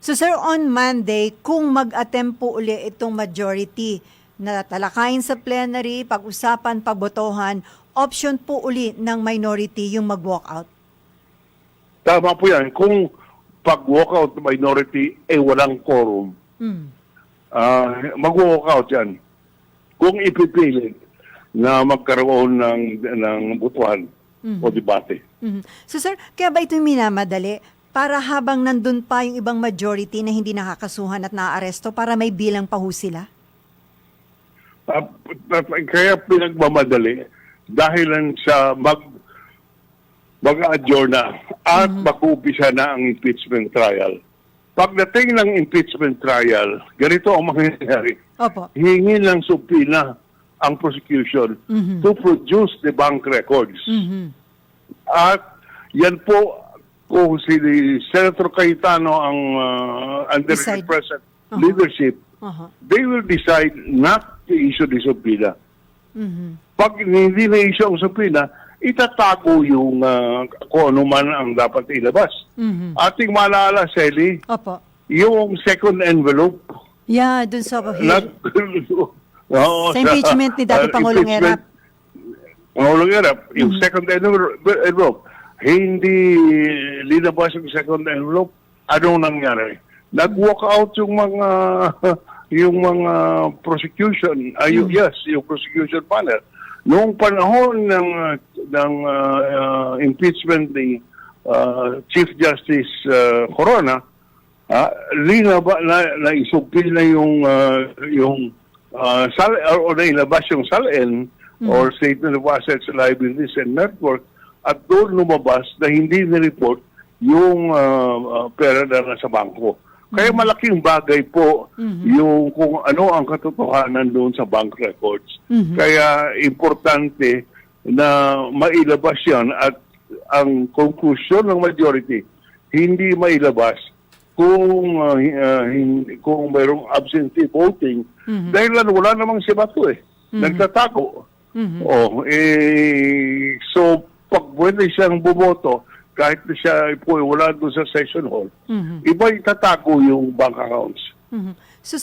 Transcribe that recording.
So sir, on Monday, kung mag-attempt po uli itong majority na talakayin sa plenary, pag-usapan, pagbotohan, option po uli ng minority yung mag-walkout? Tama po yan. Kung pag-walkout minority, walang quorum, mag-walkout yan. Kung ipipilit na magkaroon ng butuhan o debate. So sir, kaya ba ito minamadali? Para habang nandun pa yung ibang majority na hindi nakakasuhan at naaaresto, para may bilang pa ho sila? Kaya pinagmamadali dahilan sa mag-adjourn na at mag-umpisa na ang impeachment trial. Pagdating ng impeachment trial, ganito ang mangyayari. Opo. Hingi ng subpoena ang prosecution to produce the bank records. At yan po, kung si Senator Cayetano ang under the present leadership, they will decide not to issue the subpoena. Pag hindi na-issue ang subpoena, itatago yung kung ano man ang dapat ilabas. Ating maalala, Sally, Opo. yung second envelope. Yeah, dun sa Oo, sa impeachment ni dati Pangulong Erap. Pangulong Erap, yung second envelope, hindi linabas yung second envelope. Anong nangyari? Nag-walk out yung mga prosecution, yung prosecution panel. Noong panahon ng impeachment ni Chief Justice Corona, naisugpil na yung nailabas yung SALN or Statement of Assets, Liabilities and Network, at doon lumabas na hindi ni-report yung pera na nasa bangko. Kaya malaking bagay po yung kung ano ang katotohanan doon sa bank records. Kaya importante na mailabas yan at ang conclusion ng majority, hindi mailabas kung mayroong absentee voting dahil wala namang si Bato nagtatago. So pag pwede siyang bumoto kahit na siya po wala doon sa session hall, iba itatago yung bank accounts.